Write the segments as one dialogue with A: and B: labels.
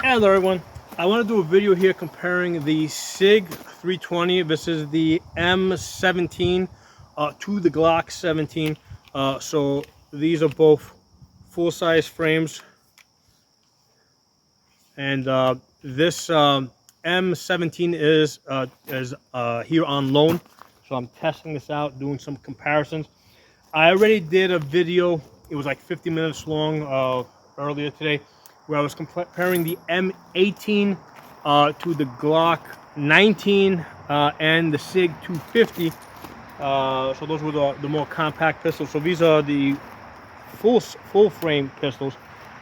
A: Hello everyone, I want to do a video here comparing the SIG 320. This is the M17 to the Glock 17. So these are both full-size frames, and this M17 is here on loan. So I'm testing this out, doing some comparisons. I already did a video, it was like 50 minutes long earlier today, where I was comparing the M18 to the Glock 19 and the SIG 250. So those were the more compact pistols. So these are the full frame pistols.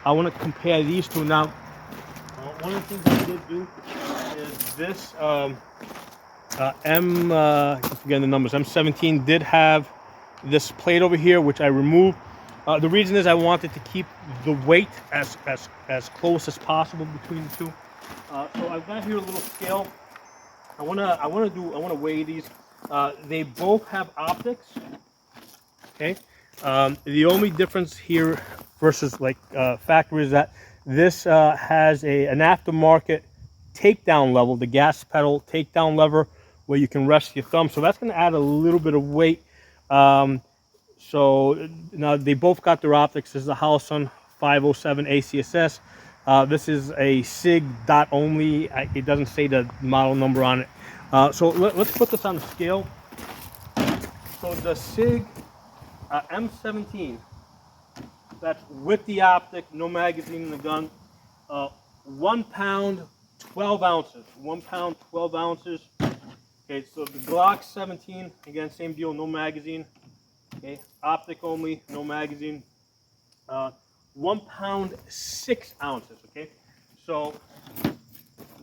A: I want to compare these two now. One of the things I did do is this again the numbers, M17 did have this plate over here, which I removed. The reason is I wanted to keep the weight as close as possible between the two. So I've got here a little scale. I wanna weigh these. They both have optics. Okay. The only difference here versus like factory is that this has an aftermarket takedown level, the gas pedal takedown lever, where you can rest your thumb. So that's going to add a little bit of weight. So now they both got their optics. This is a Holosun 507 ACSS. This is a SIG dot only. It doesn't say the model number on it. So let's put this on the scale. So the SIG M17, that's with the optic, no magazine in the gun, 1 pound 12 ounces. 1 pound 12 ounces. Okay, so the Glock 17, again, same deal, no magazine. Okay, optic only, no magazine. 1 pound 6 ounces. Okay, so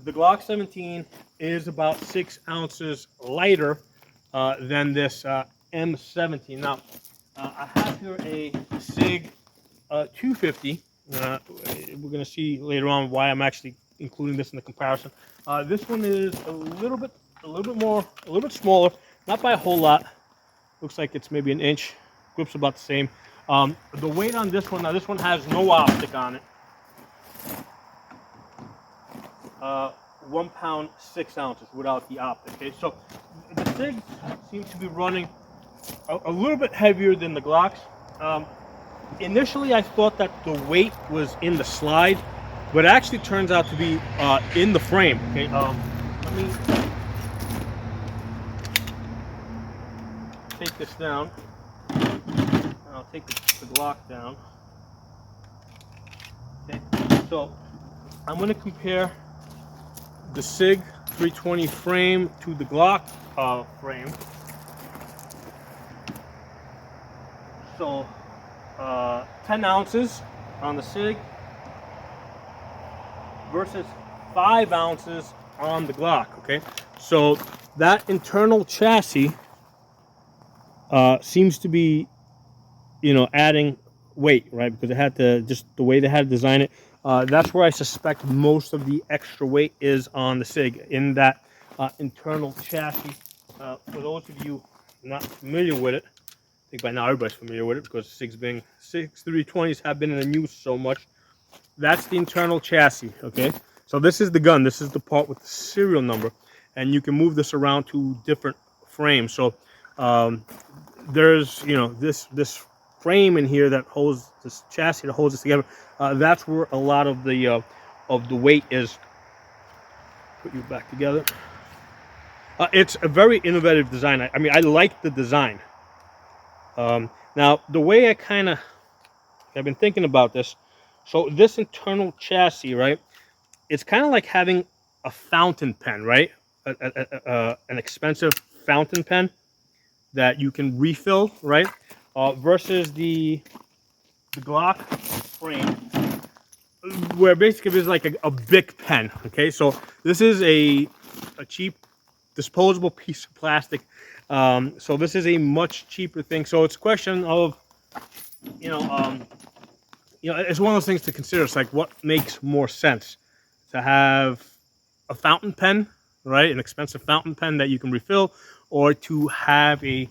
A: the Glock 17 is about 6 ounces lighter than this M17. Now, I have here a SIG 250. We're going to see later on why I'm actually including this in the comparison. This one is a little bit smaller, not by a whole lot. Looks like it's maybe an inch. Grip's about the same. The weight on this one, now this one has no optic on it. 1 pound 6 ounces without the optic. Okay, so the SIGs seem to be running a little bit heavier than the Glocks. Initially, I thought that the weight was in the slide, but it actually turns out to be in the frame. Okay, let me take this down. I'll take the Glock down. Okay, so I'm going to compare the SIG 320 frame to the Glock frame. So 10 ounces on the SIG versus 5 ounces on the Glock. Okay, so that internal chassis seems to be, adding weight, right? Because it had to, just the way they had to design it. That's where I suspect most of the extra weight is on the SIG, in that internal chassis. For those of you not familiar with it, I think by now everybody's familiar with it because SIG 320s have been in use so much. That's the internal chassis, okay? So this is the gun. This is the part with the serial number, and you can move this around to different frames. So there's, this frame in here that holds this chassis, that holds this together. That's where a lot of the weight is. Put you back together. It's a very innovative design. I mean, I like the design. Now, the way I've been thinking about this. So this internal chassis, right? It's kind of like having a fountain pen, right? An expensive fountain pen that you can refill, right? Versus the Glock frame, where basically it's like a big pen. Okay, so this is a cheap disposable piece of plastic. So this is a much cheaper thing. So it's a question of, it's one of those things to consider. It's like, what makes more sense? To have a fountain pen, right? An expensive fountain pen that you can refill, or to have a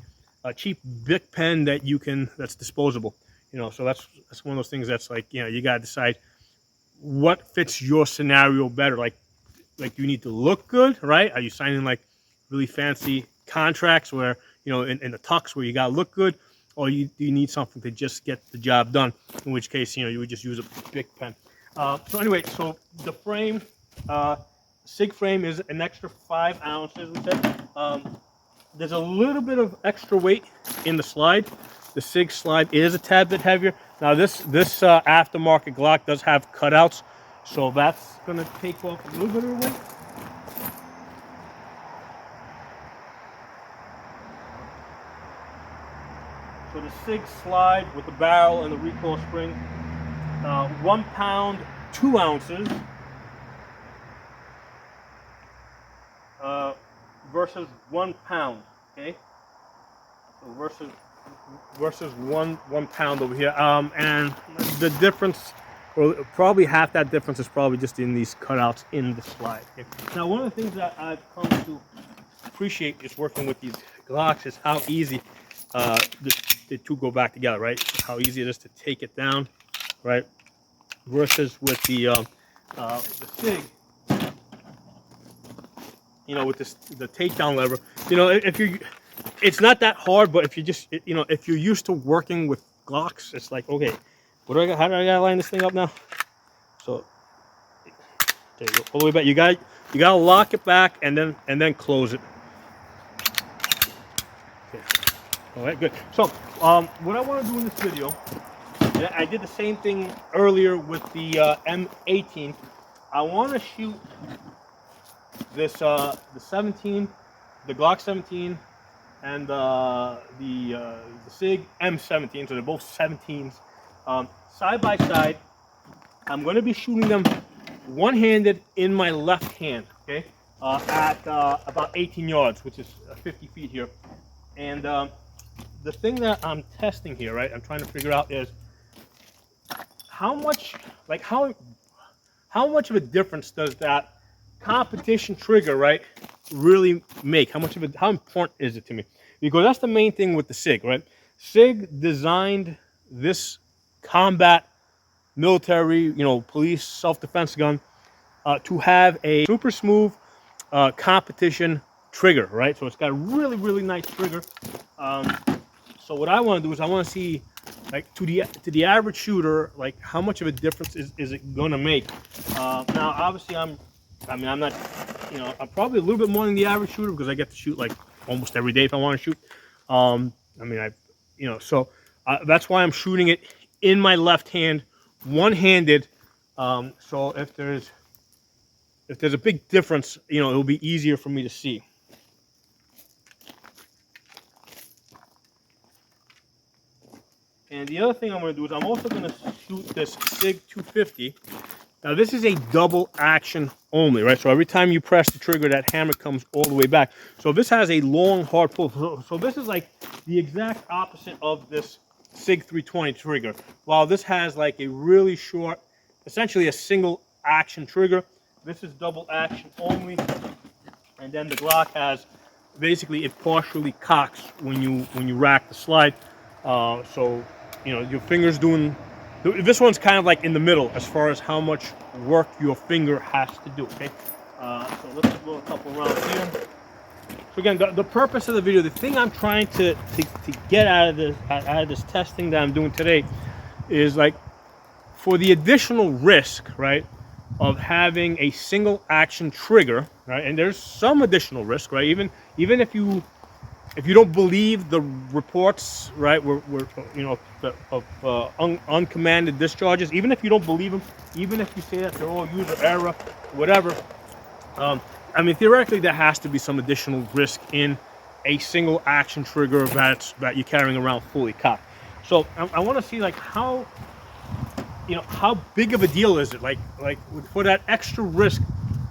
A: cheap Bic pen that's disposable. So that's one of those things that's like, you gotta decide what fits your scenario better. Like you need to look good, right? Are you signing like really fancy contracts where, you know, in the tux where you gotta look good, or do you need something to just get the job done? In which case, you know, you would just use a big pen. So anyway, so the frame, SIG frame is an extra 5 ounces. We said there's a little bit of extra weight in the slide. The SIG slide is a tad bit heavier. Now this aftermarket Glock does have cutouts, so that's gonna take off a little bit of weight. So the SIG slide with the barrel and the recoil spring, 1 pound, 2 ounces, versus 1 pound, okay? So versus one pound over here. And the difference, or probably half that difference, is probably just in these cutouts in the slide. Okay? Now, one of the things that I've come to appreciate just working with these Glocks is how easy the two go back together, right? How easy it is to take it down, right? Versus with the SIG, you know, with the takedown lever, you know, it's not that hard, but if you just, you know, if you're used to working with Glocks, it's like, okay, how do I gotta line this thing up now? So there you go, all the way back. You gotta lock it back and then close it. Okay. All right, good. So what I want to do in this video, and I did the same thing earlier with the M18. I want to shoot this the 17, the Glock 17, and the SIG M17. So they're both 17s, side by side. I'm going to be shooting them one-handed in my left hand, okay, at about 18 yards, which is 50 feet here. And the thing that I'm testing here, right, I'm trying to figure out is how much, like how much of a difference does that competition trigger, right, really make? How important is it to me? Because that's the main thing with the SIG, right? SIG designed this combat, military, you know, police self-defense gun to have a super smooth competition trigger, right? So it's got a really, really nice trigger. So what I want to do is I want to see, like, to the average shooter, like, how much of a difference is it gonna make? Now, obviously, I'm not, you know, I'm probably a little bit more than the average shooter because I get to shoot like almost every day if I want to shoot. I mean, you know, so that's why I'm shooting it in my left hand, one-handed. So if there's a big difference, you know, it'll be easier for me to see. And the other thing I'm going to do is I'm also going to shoot this SIG 250. Now this is a double action only, right? So every time you press the trigger, that hammer comes all the way back. So this has a long, hard pull. So this is like the exact opposite of this SIG 320 trigger. While this has like a really short, essentially a single action trigger, this is double action only. And then the Glock has, basically it partially cocks when you rack the slide. So, you know, your finger's doing, this one's kind of like in the middle as far as how much work your finger has to do, okay? So let's go a couple rounds here. So again, the purpose of the video, the thing I'm trying to get out of this testing that I'm doing today is, like, for the additional risk, right, of having a single action trigger, right? And there's some additional risk, right? Even if you don't believe the reports, right, you know, of uncommanded discharges, even if you don't believe them, even if you say that they're all user error, whatever, I mean, theoretically, there has to be some additional risk in a single action trigger that you're carrying around fully cocked. So I want to see, like, how, you know, how big of a deal is it? Like for that extra risk,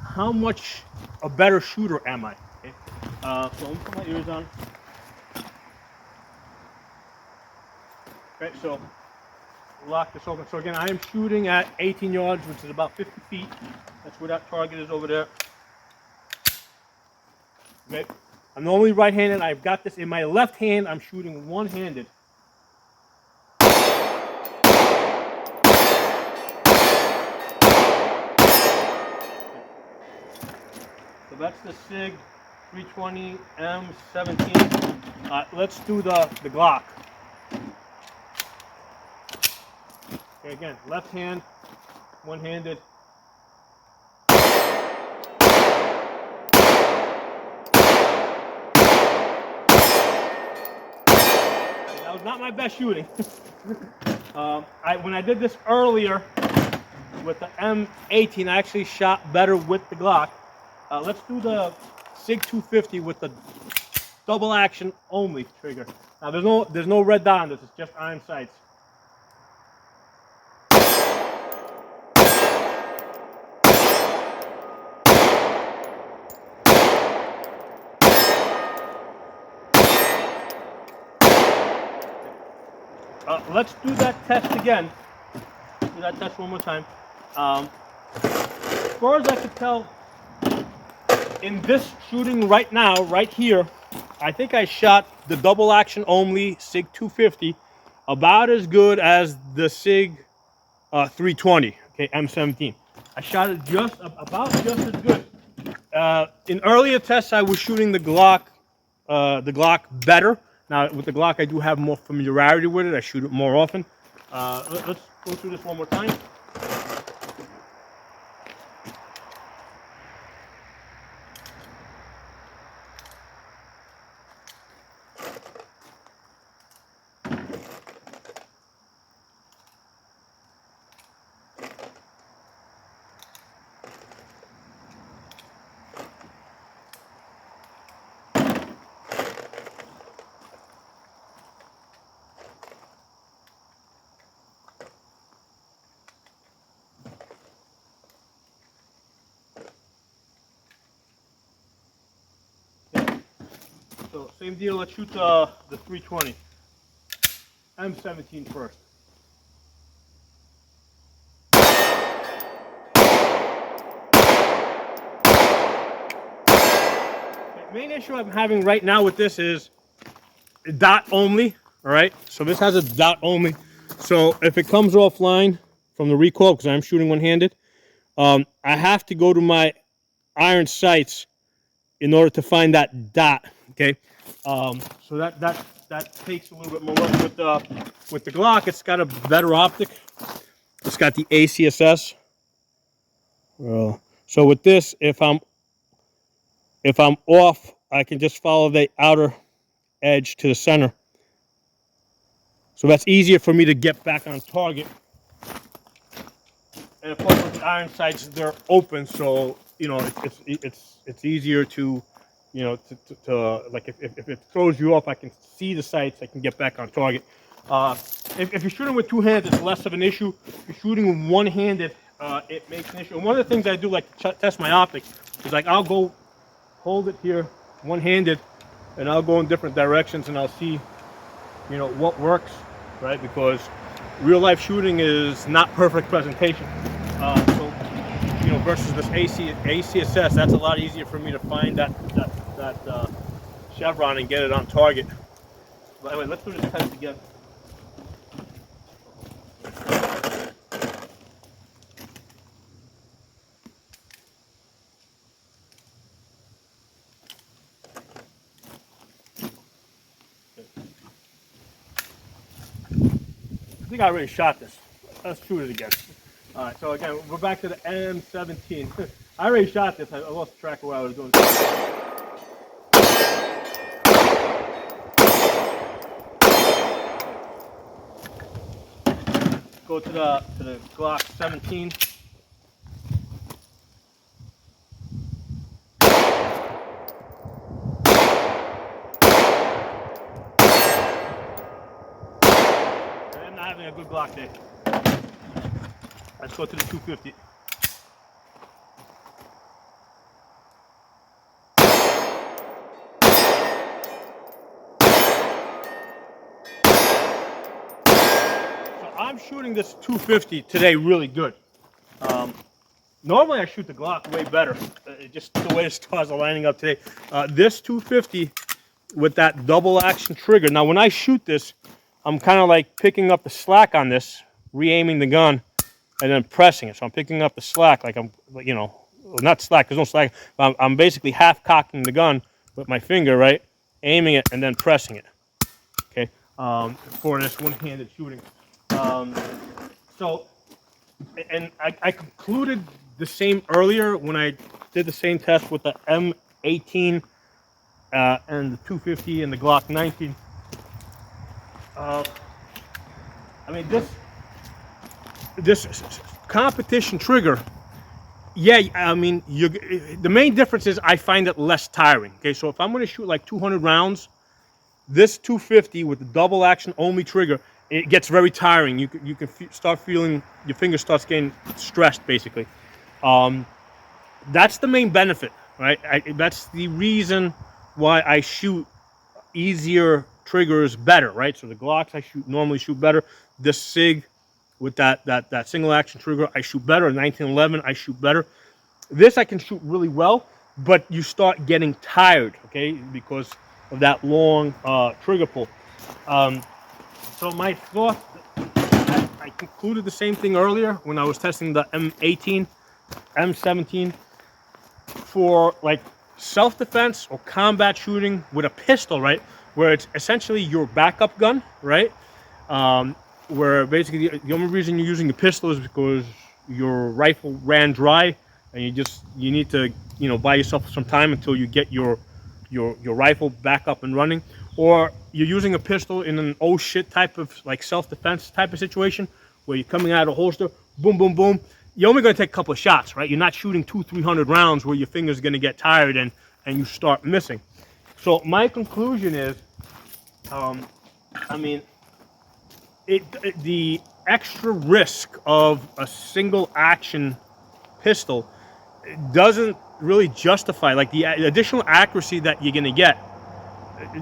A: how much a better shooter am I? Okay? So I'm gonna put my ears on. Okay, so lock this open. So again, I am shooting at 18 yards, which is about 50 feet. That's where that target is over there. Okay, I'm normally right-handed. I've got this in my left hand. I'm shooting one-handed. that's the SIG 320 M17. Let's do the Glock. Okay, again, left hand, one-handed. That was not my best shooting. When I did this earlier with the M18, I actually shot better with the Glock. Let's do the SIG 250 with the double action only trigger. Now there's no red dot on this, it's just iron sights. Let's do that test again. Do that test one more time. As far as I could tell, in this shooting right now, right here, I think I shot the double action only SIG 250 about as good as the SIG 320, okay, M17. I shot it about just as good. In earlier tests, I was shooting the Glock better. Now with the Glock, I do have more familiarity with it. I shoot it more often. Let's go through this one more time. So same deal, let's shoot the 320. M17 first. The main issue I'm having right now with this is dot only, all right? So this has a dot only. So if it comes offline from the recoil, because I'm shooting one-handed, I have to go to my iron sights in order to find that dot, okay? So that takes a little bit more work. With the Glock, it's got a better optic. It's got the ACSS. So with this, if I'm off, I can just follow the outer edge to the center. So that's easier for me to get back on target. And of course, with the iron sights, they're open, so you know it's easier to, you know, to like if it throws you off, I can see the sights, I can get back on target. If you're shooting with two hands, it's less of an issue. If you're shooting one-handed, it makes an issue. And one of the things I do like to test my optics is like I'll go hold it here one-handed, and I'll go in different directions, and I'll see, you know, what works, right? Because real life shooting is not perfect presentation. So, you know, versus this ACSS, that's a lot easier for me to find that chevron and get it on target. But anyway, let's do this test again. I think I already shot this. Let's shoot it again. All right, so again, we're back to the M17. I already shot this. I lost track of what I was doing. Go to the Glock 17. I'm not having a good Glock day. Let's go to the 250. So I'm shooting this 250 today really good. Normally I shoot the Glock way better. Just the way the stars are lining up today. This 250 with that double action trigger. Now when I shoot this, I'm kind of like picking up the slack on this, re-aiming the gun, and then pressing it. So I'm picking up the slack like I'm, you know, not slack, there's no slack. I'm basically half cocking the gun with my finger, right, aiming it and then pressing it. Okay, for this one-handed shooting. So, and I concluded the same earlier when I did the same test with the M18 and the 250 and the Glock 19. I mean, this competition trigger, yeah, I mean, the main difference is I find it less tiring. Okay, so if I'm going to shoot like 200 rounds, this 250 with the double action only trigger, it gets very tiring. You can start feeling your finger starts getting stressed, basically. That's the main benefit, right? That's the reason why I shoot easier triggers better, right? So the Glocks I normally shoot better. This SIG with that single action trigger, I shoot better. 1911, I shoot better. This I can shoot really well, but you start getting tired, okay, because of that long trigger pull. So my thought, I concluded the same thing earlier when I was testing the M18, M17 for like self-defense or combat shooting with a pistol, right? Where it's essentially your backup gun, right? Where basically the only reason you're using the pistol is because your rifle ran dry, and you need to buy yourself some time until you get your rifle back up and running, or you're using a pistol in an oh shit type of like self-defense type of situation where you're coming out of a holster, boom, boom, boom. You're only going to take a couple of shots, right? You're not shooting 200-300 rounds where your finger's going to get tired and you start missing. So my conclusion is, I mean, the extra risk of a single action pistol doesn't really justify, like the additional accuracy that you're going to get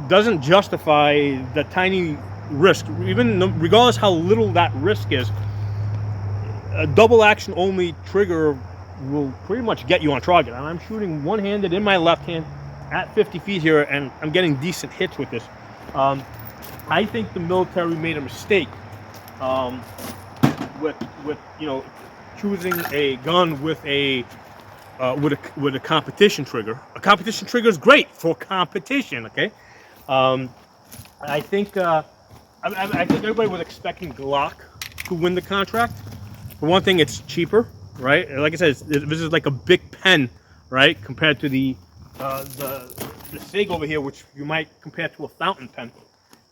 A: doesn't justify the tiny risk, even regardless how little that risk is. A double action only trigger will pretty much get you on target. And I'm shooting one-handed in my left hand at 50 feet here, and I'm getting decent hits with this. I think the military made a mistake with choosing a gun with a competition trigger. A competition trigger is great for competition. Okay, I think everybody was expecting Glock to win the contract. For one thing, it's cheaper, right? Like I said, this is like a big pen, right, compared to the SIG over here, which you might compare to a fountain pen.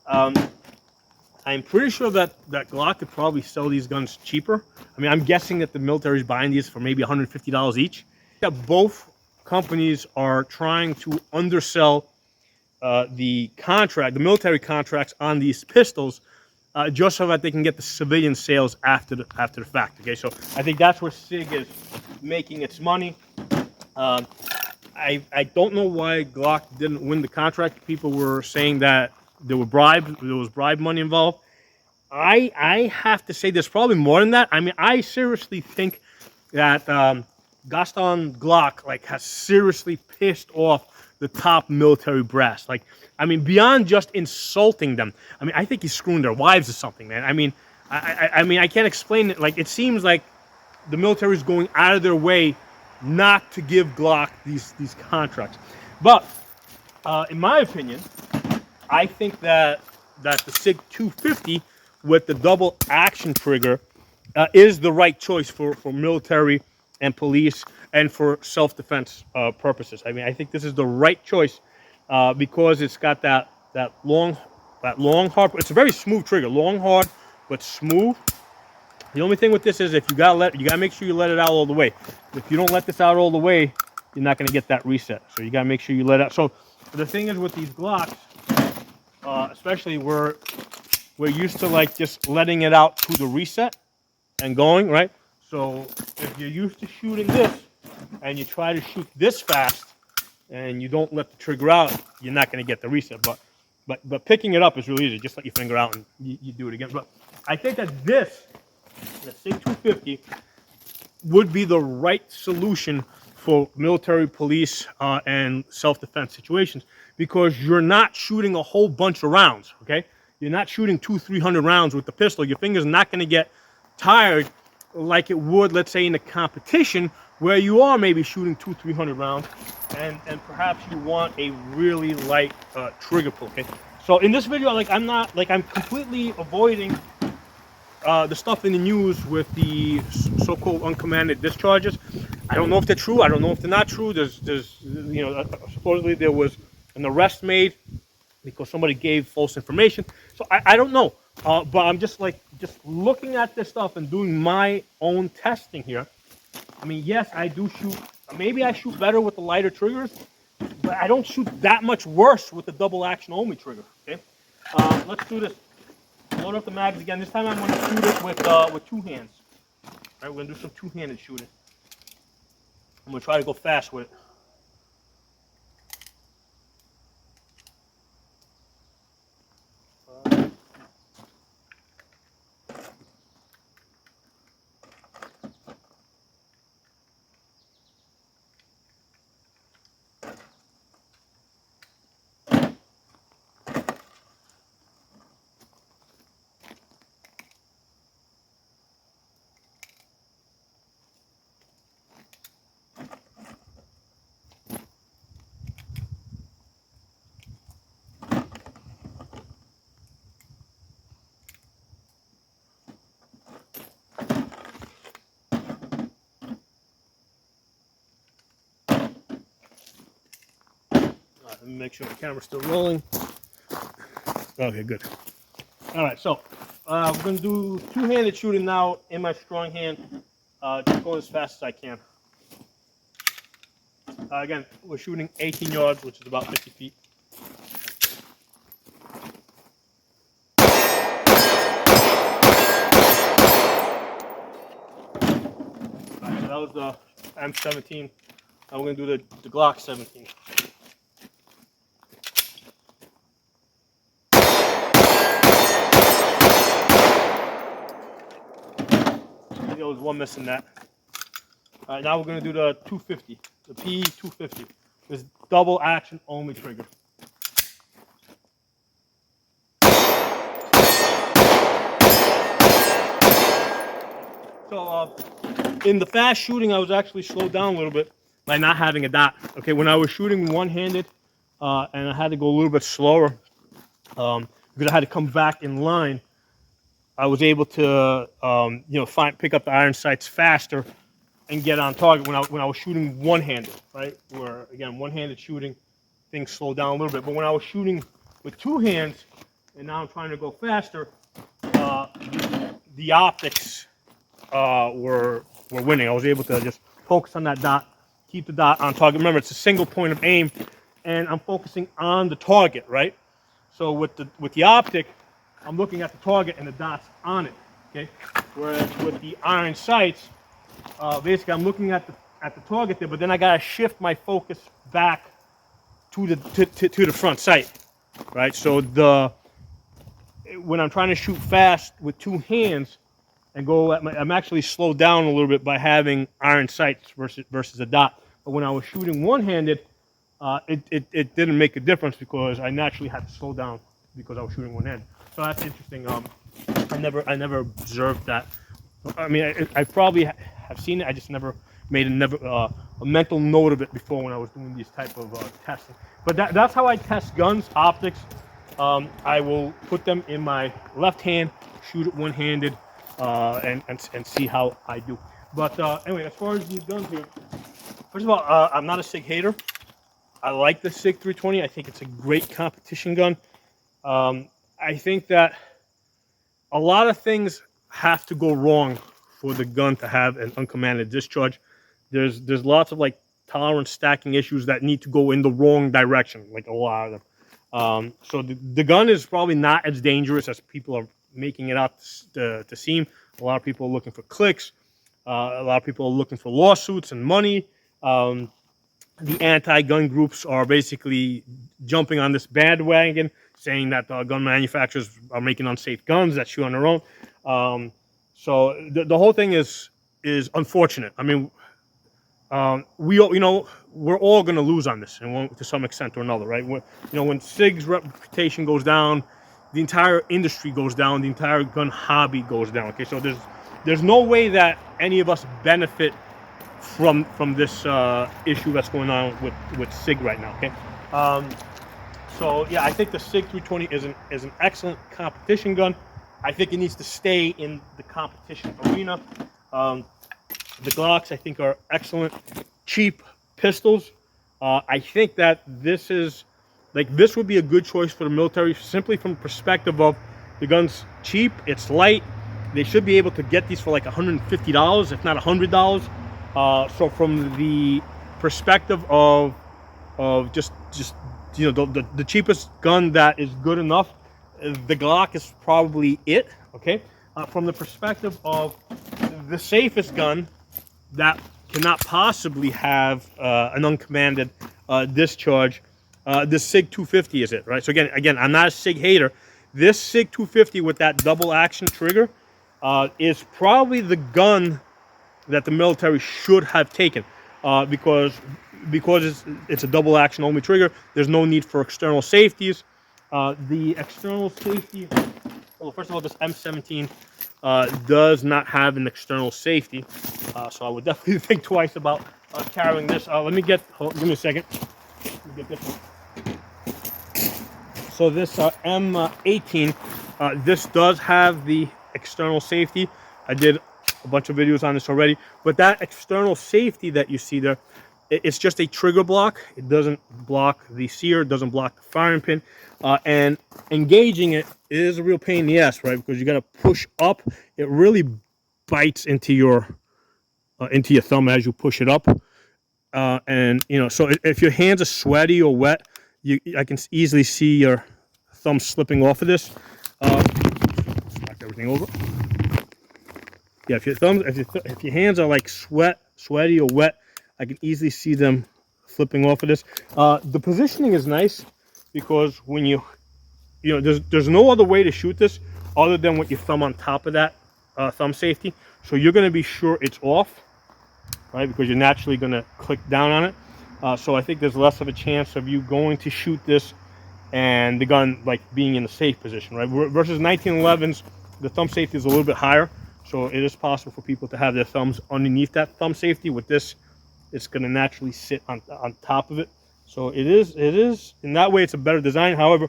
A: I'm pretty sure that Glock could probably sell these guns cheaper. I mean, I'm guessing that the military is buying these for maybe $150 each. That both companies are trying to undersell the military contracts on these pistols, just so that they can get the civilian sales after the fact. Okay, so I think that's where SIG is making its money. I don't know why Glock didn't win the contract. People were saying that there was bribe money involved. I have to say there's probably more than that. I mean, I seriously think that Gaston Glock has seriously pissed off the top military brass. I mean, beyond just insulting them. I mean, I think he's screwing their wives or something, man. I mean, I can't explain it. It seems like the military is going out of their way not to give Glock these contracts. But in my opinion, I think that the SIG 250 with the double action trigger is the right choice for military and police and for self-defense purposes. I mean, I think this is the right choice because it's got that long hard. It's a very smooth trigger, long, hard, but smooth. The only thing with this is if you gotta make sure you let it out all the way. If you don't let this out all the way, you're not gonna get that reset. So you gotta make sure you let it out. So the thing is with these Glocks, especially we're used to just letting it out to the reset and going, right? So if you're used to shooting this and you try to shoot this fast and you don't let the trigger out, you're not going to get the reset. But picking it up is really easy. Just let your finger out and you do it again. But I think that the SIG 250 would be the right solution for military, police, and self-defense situations because you're not shooting a whole bunch of rounds, okay? You're not shooting 200-300 rounds with the pistol. Your finger's not going to get tired like it would, let's say, in a competition where you are maybe shooting 200-300 rounds, and perhaps you want a really light trigger pull. Okay, so in this video, I'm completely avoiding the stuff in the news with the so-called uncommanded discharges. I don't know if they're true. I don't know if they're not true. There's supposedly there was an arrest made because somebody gave false information. So I don't know. But I'm just looking at this stuff and doing my own testing here. I mean, yes, I do shoot. Maybe I shoot better with the lighter triggers, but I don't shoot that much worse with the double action only trigger. Okay, let's do this. Load up the mags again. This time I'm going to shoot it with two hands. All right, we're going to do some two-handed shooting. I'm going to try to go fast with it. Let me make sure the camera's still rolling. Okay, good. All right, so we're going to do two-handed shooting now in my strong hand. Just going as fast as I can. Again, we're shooting 18 yards, which is about 50 feet. All right, so that was the M17. Now we're going to do the Glock 17. There was one missing that. All right, now we're going to do the 250, the P250. This double action only trigger. So in the fast shooting, I was actually slowed down a little bit by not having a dot. Okay, when I was shooting one-handed, and I had to go a little bit slower because I had to come back in line, I was able to, pick up the iron sights faster and get on target when I was shooting one-handed, right? Where again, one-handed shooting, things slow down a little bit. But when I was shooting with two hands, and now I'm trying to go faster, the optics were winning. I was able to just focus on that dot, keep the dot on target. Remember, it's a single point of aim, and I'm focusing on the target, right? So with the optic, I'm looking at the target and the dot's on it, okay? Whereas with the iron sights, basically I'm looking at the target there, but then I gotta shift my focus back to the front sight, right? So when I'm trying to shoot fast with two hands and I'm actually slowed down a little bit by having iron sights versus a dot. But when I was shooting one-handed, it didn't make a difference because I naturally had to slow down because I was shooting one-handed. So that's interesting. I never observed that. I mean, I probably have seen it. I just never made a mental note of it before when I was doing these type of testing. But that's how I test guns, optics. I will put them in my left hand, shoot it one-handed, and see how I do. But anyway, as far as these guns here, first of all, I'm not a SIG hater. I like the SIG 320. I think it's a great competition gun. I think that a lot of things have to go wrong for the gun to have an uncommanded discharge. There's lots of tolerance stacking issues that need to go in the wrong direction, like a lot of them. So the gun is probably not as dangerous as people are making it out to seem. A lot of people are looking for clicks. A lot of people are looking for lawsuits and money. The anti-gun groups are basically jumping on this bandwagon, saying that gun manufacturers are making unsafe guns that shoot on their own. So the whole thing is unfortunate. I mean, we're all going to lose on this, and to some extent or another, right? When SIG's reputation goes down, the entire industry goes down, the entire gun hobby goes down. Okay, so there's no way that any of us benefit from this issue that's going on with SIG right now. Okay, so yeah, I think the SIG 320 is an excellent competition gun. I think it needs to stay in the competition arena. The Glocks, I think, are excellent, cheap pistols. I think that this would be a good choice for the military, simply from the perspective of the gun's cheap, it's light. They should be able to get these for like $150, if not $100. So from the perspective of just the cheapest gun that is good enough, the Glock is probably it. Okay. From the perspective of the safest gun that cannot possibly have an uncommanded discharge, the SIG 250 is it, right? So again, I'm not a SIG hater. This SIG 250 with that double action trigger is probably the gun that the military should have taken, because it's a double action only trigger. There's no need for external safeties. The external safety, well, first of all, this M17 does not have an external safety, so I would definitely think twice about carrying this. Give me a second. Let me get this one. So this M18, this does have the external safety. I did a bunch of videos on this already, but that external safety that you see there, it's just a trigger block. It doesn't block the sear, it doesn't block the firing pin, and engaging it is a real pain in the ass, right? Because you got to push up. It really bites into your thumb as you push it up, and so if your hands are sweaty or wet, I can easily see your thumb slipping off of this. Knock everything over. Yeah, if your hands are like sweaty or wet, I can easily see them flipping off of this. The positioning is nice because when there's no other way to shoot this other than with your thumb on top of that thumb safety. So you're going to be sure it's off, right? Because you're naturally going to click down on it. So I think there's less of a chance of you going to shoot this and the gun like being in a safe position, right? Versus 1911s, the thumb safety is a little bit higher. So it is possible for people to have their thumbs underneath that thumb safety. With this, it's going to naturally sit on top of it. So it is in that way, it's a better design. However,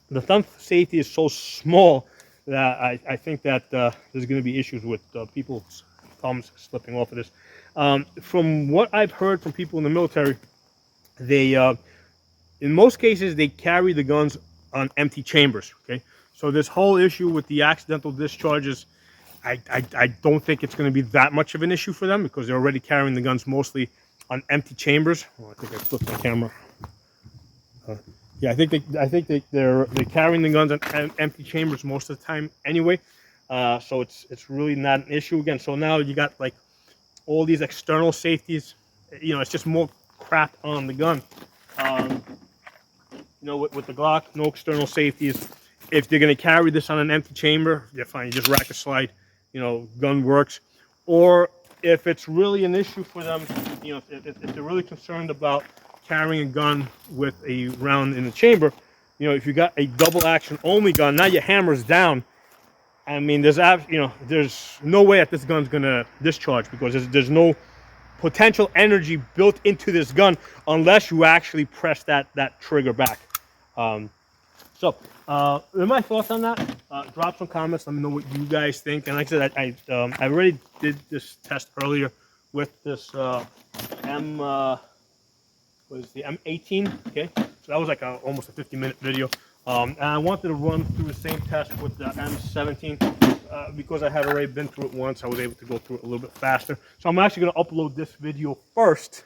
A: the thumb safety is so small that I think that there's going to be issues with people's thumbs slipping off of this. From what I've heard from people in the military, they in most cases they carry the guns on empty chambers. Okay, so this whole issue with the accidental discharges, I don't think it's going to be that much of an issue for them because they're already carrying the guns mostly on empty chambers. Well, I think I flipped my camera. Yeah, I think they're carrying the guns on empty chambers most of the time anyway. So it's really not an issue again. So now you got like all these external safeties. It's just more crap on the gun. With the Glock, no external safeties. If they're going to carry this on an empty chamber, yeah, fine. You just rack a slide. Gun works. Or if it's really an issue for them, if they're really concerned about carrying a gun with a round in the chamber, if you got a double action only gun, now your hammer's down. I mean, there's no way that this gun's gonna discharge because there's no potential energy built into this gun unless you actually press that trigger back. So my thoughts on that. Drop some comments. Let me know what you guys think. And like I said, I already did this test earlier with this M18. Okay, so that was like almost a 50-minute video. And I wanted to run through the same test with the M17 because I had already been through it once. I was able to go through it a little bit faster. So I'm actually going to upload this video first,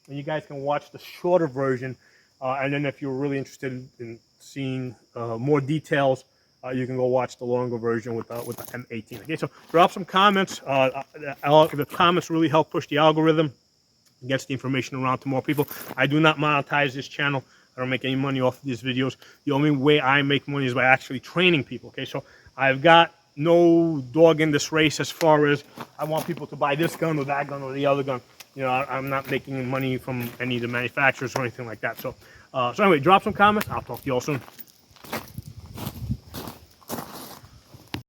A: and you guys can watch the shorter version. And then if you're really interested in seeing more details, you can go watch the longer version with the M18. Okay, so drop some comments. The comments really help push the algorithm, gets the information around to more people. I do not monetize this channel. I don't make any money off of these videos. The only way I make money is by actually training people. Okay, so I've got no dog in this race as far as I want people to buy this gun or that gun or the other gun. I'm not making money from any of the manufacturers or anything like that. So anyway, drop some comments. I'll talk to you all soon.